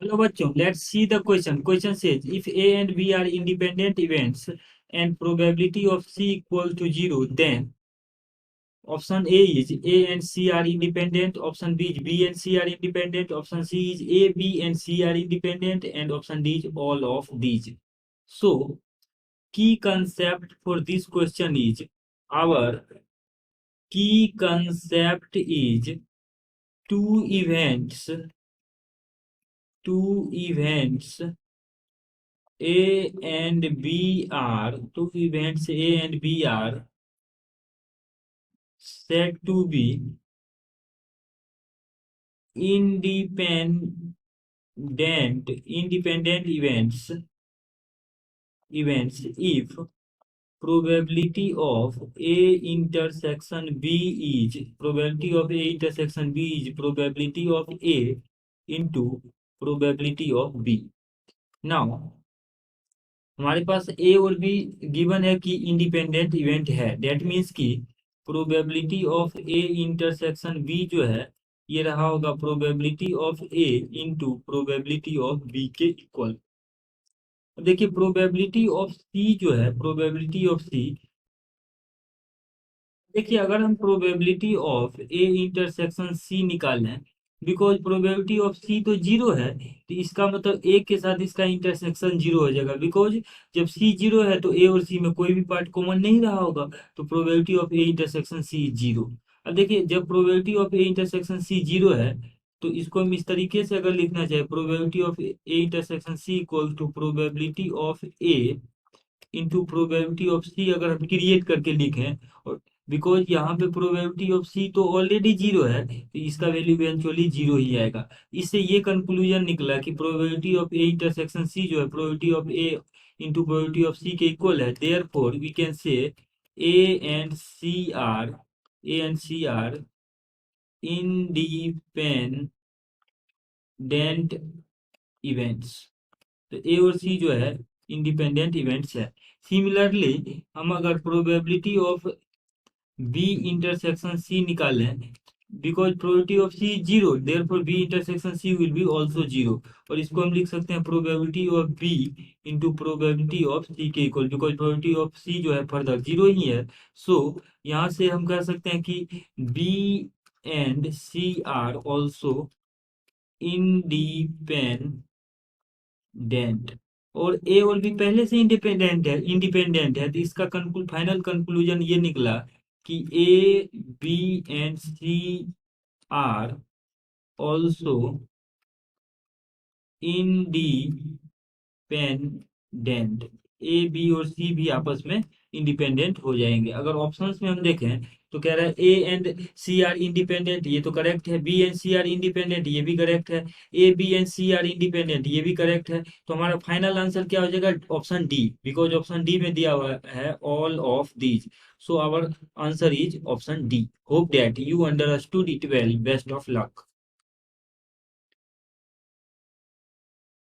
Hello बच्चों, let's see the question. Question says if A and B are independent events and probability of C equal to 0, then option A is A and C are independent, option B is B and C are independent, option C is A, B and C are independent, and option D is all of these. So key concept for this question is, our key concept is two events A and B are two events A and B are said to be independent events if probability of A intersection B is probability of A into probability of B. Now हमारे पास ए और B given है कि independent event है. That means कि probability of A intersection B जो है ये रहा होगा probability of A into probability of B के इक्वल. देखिए प्रोबेबिलिटी ऑफ सी जो है प्रोबेबिलिटी ऑफ सी, देखिए अगर हम probability of A intersection C निकाल लें, बिकॉज प्रोबेबिलिटी ऑफ सी तो जीरो है, तो इसका मतलब ए के साथ इसका इंटरसेक्शन जीरो हो जाएगा. बिकॉज जब सी जीरो है तो ए और सी में कोई भी पार्ट कॉमन नहीं रहा होगा, तो probability of A intersection C zero. अब देखिए जब probability of A intersection C zero है तो इसको हम इस तरीके से अगर लिखना चाहे, probability of A intersection C equal to probability of A into probability of C अगर हम क्रिएट करके लिखें, और बिकॉज यहाँ पे प्रोबेबिलिटी ऑफ सी तो ऑलरेडी जीरो है तो इसका वैल्यू इवेंचुअली जीरो ही आएगा. इससे ये कंक्लूजन निकला कि probability of A intersection C जो है probability of A into probability of C के इक्वल है. Therefore we can say A and C are independent events. तो ए और सी जो है इंडिपेंडेंट इवेंट्स है. सिमिलरली हम अगर probability of B intersection C निकालें, because probability of C zero therefore B intersection C will be also zero, और इसको हम लिख सकते हैं probability of B into probability of C के equal, because probability of C जो है फर्दर जीरो ही है. सो यहाँ से हम कह सकते हैं कि B and C are also independent, और ए और बी पहले से इंडिपेंडेंट है तो इसका फाइनल कंक्लूजन ये निकला कि A B and C are also independent. A B और सी भी आपस में इंडिपेंडेंट हो जाएंगे. अगर ऑप्शंस में हम देखें तो कह रहा है A and C are independent, ये तो करेक्ट है. B and C are independent, ये भी करेक्ट है. A B and C are independent, ये भी करेक्ट है. तो हमारा फाइनल आंसर क्या हो जाएगा? Option D, because option D में दिया हुआ है all of these. So our answer is option D. Hope that you understood it well. Best of luck.